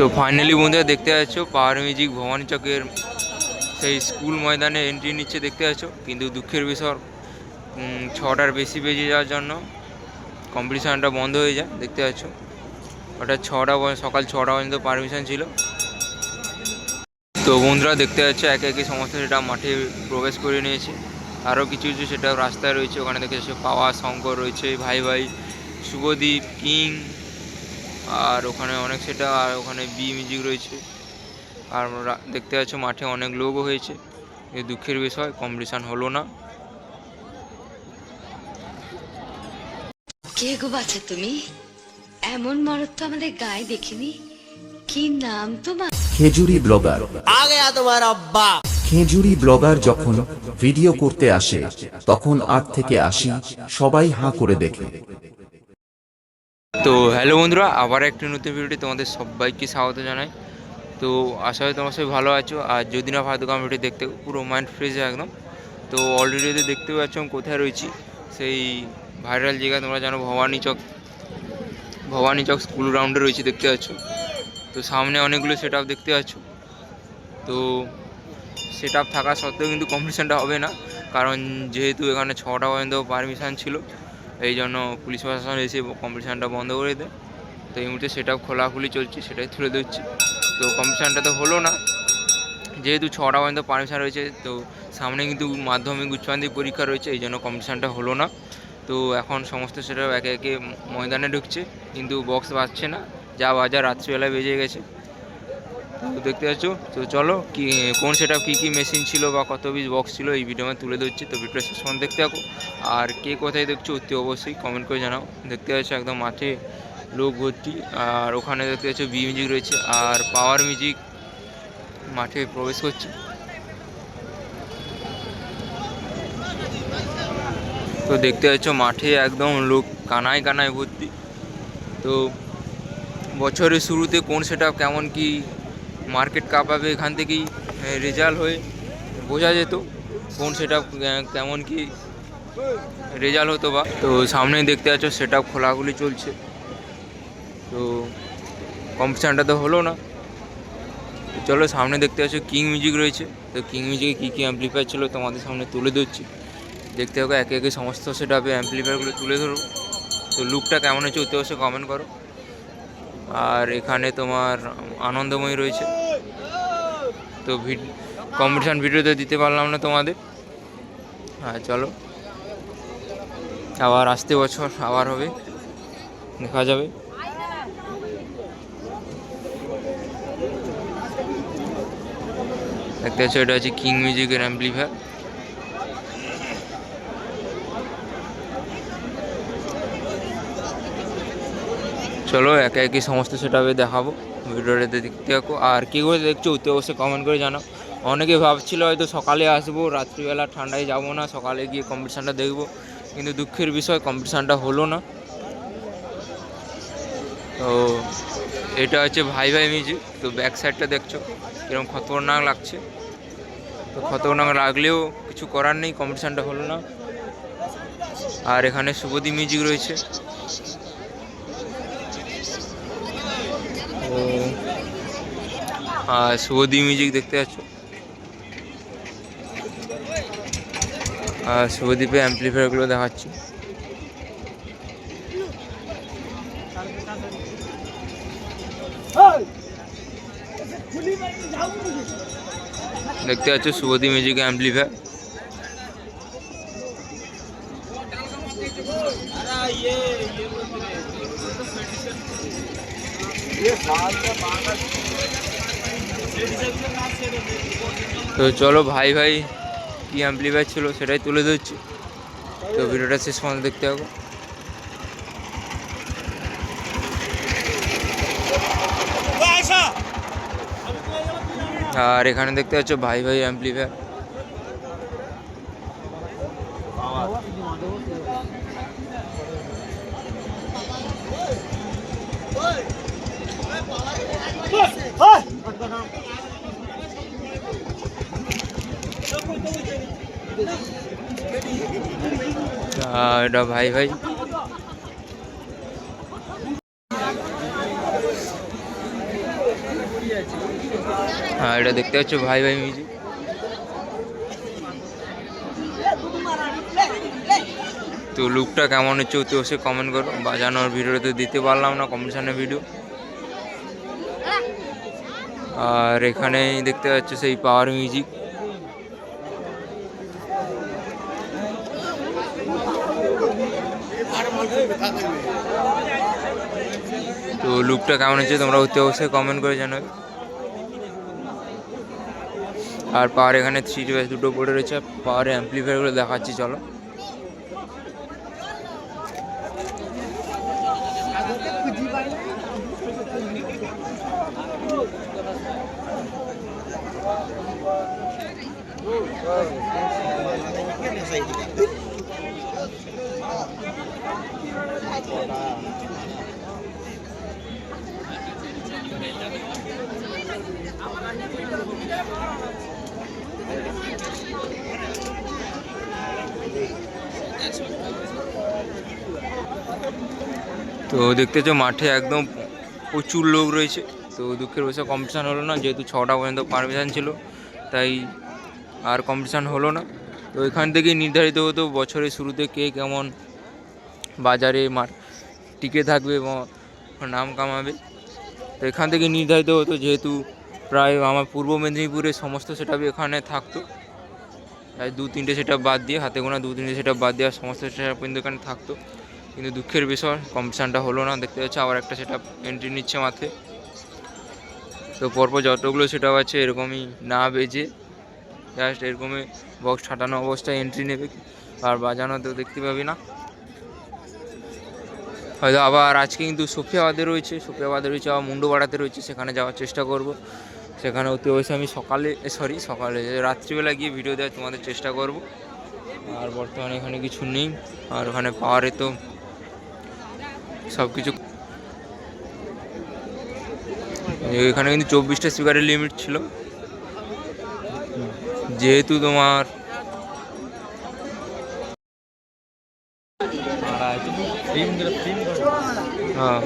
তো ফাইনালি বন্ধুরা দেখতে পাচ্ছ পাওয়ার মিউজিক ভবানী চকের সেই স্কুল ময়দানে এন্ট্রি নিচ্ছে দেখতে পাচ্ছ। কিন্তু দুঃখের বিষয় 6টার বেশি বেজে যাওয়ার জন্য কম্পিটিশানটা বন্ধ হয়ে যায় দেখতে পাচ্ছ। ওটা সকাল 6টা পর্যন্ত পারমিশন ছিল। তো বন্ধুরা দেখতে পাচ্ছ একে একে সমস্ত সেটা মাঠে প্রবেশ করে নিয়েছে। আরও কিছু কিছু সেটা রাস্তায় রয়েছে, ওখানে দেখতে পাচ্ছ পাওয়া শঙ্কর রয়েছে, ভাই ভাই, শুভদীপ, কিং, আর ওখানে অনেক সেটা, আর ওখানে বি মিউজিক রয়েছে। আর দেখতে পাচ্ছ মাঠে অনেক লোকও হয়েছে। এই দুঃখের বিষয় কম্পিটিশান হলো না। কে গো বাছা তুমি? এমন মরদ তো আমাদের গায়ে দেখিনি। কি নাম তোমার? খেজুরি ব্লগার। आ गया तुम्हारा बाप। খেজুরি ব্লগার যখন ভিডিও করতে আসে তখন 8 থেকে 80 সবাই হাঁ করে দেখে। তো হ্যালো বন্ধুরা, আবার একটি নতুন ভিডিওটি তোমাদের সবাইকে স্বাগত জানাই। তো আশা করি তোমার সবাই ভালো আছো। আর যদি না ভালো থাকো ভিডিও দেখতে পুরো মাইন্ড ফ্রেশ হয় একদম। তো অলরেডি দেখতে পাচ্ছ আমি কোথায় রয়েছি, সেই ভাইরাল জায়গা তোমরা জানো, ভবানী চক স্কুল গ্রাউন্ডে রয়েছে দেখতে পাচ্ছ। তো সামনে অনেকগুলো সেট আপ দেখতে পাচ্ছ। তো সেট আপ থাকা সত্ত্বেও কিন্তু কম্পিটিশানটা হবে না, কারণ যেহেতু এখানে 6টা পর্যন্ত পারমিশন ছিল, এই জন্য পুলিশ প্রশাসন এসে কম্পিটিশানটা বন্ধ করে দেয়। তো এই মুহূর্তে সেট আপ খোলাখুলি চলছে, সেটাই তুলে দিচ্ছি। তো কম্পিটিশানটা তো হলো না, যেহেতু 6টা পর্যন্ত পারমিশন রয়েছে। তো সামনে কিন্তু মাধ্যমিক উচ্চ মাধ্যমিক পরীক্ষা রয়েছে, এই জন্য কম্পিটিশানটা হলো না। তো এখন সমস্ত সেটা একে একে ময়দানে ঢুকছে, কিন্তু বক্স বাজছে না, যা বাজার রাত্রিবেলায় বেজে গেছে। তো দেখতে পাচ্ছ। তো চলো কি কোন সেট আপ কী কী মেশিন ছিল বা কত পিস বক্স ছিল এই ভিডিও আমি তুলে দিচ্ছি। তো ভিডিওটা শেষ পর্যন্ত দেখতে থাকো। আর কে কোথায় দেখছো অতি অবশ্যই কমেন্ট করে জানাও। দেখতে পাচ্ছ একদম মাঠে লোক ভর্তি। আর ওখানে দেখতে পাচ্ছ বি মিউজিক রয়েছে, আর পাওয়ার মিউজিক মাঠে প্রবেশ করছে। তো দেখতে পাচ্ছ মাঠে একদম লোক কানায় কানায় ভর্তি। তো বছরের শুরুতে কোন সেট আপ কেমন কি মার্কেট কাঁপাবে এখান থেকেই রেজাল্ট হয়ে বোঝা যেত কোন সেট আপ কেমন কি রেজাল্ট হতো বা। তো সামনেই দেখতে পাচ্ছ সেট আপ খোলাখুলি চলছে। তো কম্পিটিশানটা তো হলো না। চলো সামনে দেখতে পাচ্ছ কিং মিউজিক রয়েছে। তো কিং মিউজিকে কী কী অ্যাম্পলিফায়ার ছিল তোমাদের সামনে তুলে ধরছি, দেখতে হবে একে একে সমস্ত সেট আপে অ্যাম্পলিফায়ারগুলো তুলে ধরবো। তো লুকটা কেমন হচ্ছে অতি অবশ্যই কমেন্ট করো। আর এখানে তোমার আনন্দময়ী রয়েছে। তো কম্পিটিশান ভিডিওতে দিতে পারলাম না তোমাদের। হ্যাঁ চলো, আবার আসতে বছর আবার হবে, দেখা যাবে। দেখতে পাচ্ছ এটা হচ্ছে কিং মিউজিকের অ্যাম্পলিফায়ার। চলো একে একে সমস্ত সেটাবে দেখাবো, ভিডিওটা দেখতে থাকো। আর কী করে দেখছো অতি অবশ্যই কমেন্ট করে জানাও। অনেকে ভাবছিল হয়তো সকালে আসবো, রাত্রিবেলা ঠান্ডায় যাবো না, সকালে গিয়ে কম্পিটিশানটা দেখবো, কিন্তু দুঃখের বিষয় কম্পিটিশানটা হলো না। তো এটা হচ্ছে ভাই ভাই মিউজিক। তো ব্যাক সাইডটা দেখছো কিরকম খতরনাক লাগছে। তো খতরনাক লাগলেও কিছু করার নেই, কম্পিটিশানটা হলো না। আর এখানে শুভদীপ মিউজিক রয়েছে। আর শুভদীপ মিউজিক দেখতে পাচ্ছ। আর শুভদীপের অ্যাম্পলিফায়ারগুলো দেখাচ্ছি। দেখতে পাচ্ছ শুভদীপ মিউজিকের অ্যাম্পলিফায়ার। তো চলো ভাই ভাই কি অ্যাম্পলিফায়ার ছিল সেটাই তুলে ধরছি। তো ভিডিওটা শেষ পর্যন্ত দেখতে হবে। আর এখানে দেখতে পাচ্ছ ভাই ভাই অ্যাম্পলিফায়ার। এটা ভাই ভাই। হ্যাঁ, এটা দেখতে পাচ্ছ ভাই ভাই মিউজিক। তো লুকটা কেমন হচ্ছে অতি অবশ্যই কমেন্ট করো। বাজানোর ভিডিওতে দিতে পারলাম না, কম্পিটিশনের ভিডিও। আর এখানেই দেখতে পাচ্ছ সেই পাওয়ার মিউজিক। তো লুকটা কেমন হচ্ছে তোমরা অতি অবশ্যই কমেন্ট করে জানাবে। আর পাওয়ার এখানে 3 ডিভাইস দুটো পড়ে রয়েছে। পাওয়ার অ্যাম্পলিফায়ারগুলো দেখাচ্ছি চলো। তো দেখতেছ মাঠে একদম প্রচুর লোক রয়েছে। তো দুঃখের বিষয় কম্পিটিশান হলো না, যেহেতু 6টা পর্যন্ত পারমিশন ছিল তাই আর কম্পিটিশান হলো না। তো এখান থেকেই নির্ধারিত হতো বছরের শুরুতে কে কেমন বাজারে টিকে থাকবে এবং নাম কামাবে। তো এখান থেকে নির্ধারিত হতো, যেহেতু প্রায় আমার পূর্ব মেদিনীপুরের সমস্ত সেটআপই এখানে থাকতো। তাই 2-3টে সেটআপ বাদ দিয়ে, হাতে গোনা 2-3টে সেটআপ বাদ দিয়ে সমস্ত সেটআপ কিন্তু এখানে থাকতো। কিন্তু দুঃখের বিষয় কম্পিটিশানটা হলো না। দেখতে পাচ্ছি আবার একটা সেটআপ এন্ট্রি নিচ্ছে মাঠে। তো পরপর যতগুলো সেটআপ আছে এরকমই না বেজে জাস্ট এরকমই বক্স ছাটানো অবস্থায় এন্ট্রি নেবে, আর বাজানো তো দেখতে পাবি না। হয়তো আবার আজকে কিন্তু সোফিয়াবাদে রয়েছে আবার মুন্ডু বাড়াতে রয়েছে, সেখানে যাওয়ার চেষ্টা করব। সেখানে অতি অবশ্যই আমি সকালে রাত্রিবেলা গিয়ে ভিডিও দেওয়ার তোমাদের চেষ্টা করব। আর বর্তমানে এখানে কিছু নেই। আর ওখানে পাওয়ারে তো সব কিছু, এখানে কিন্তু 24টা স্পিকারের লিমিট ছিল, যেহেতু তোমার হ্যাঁ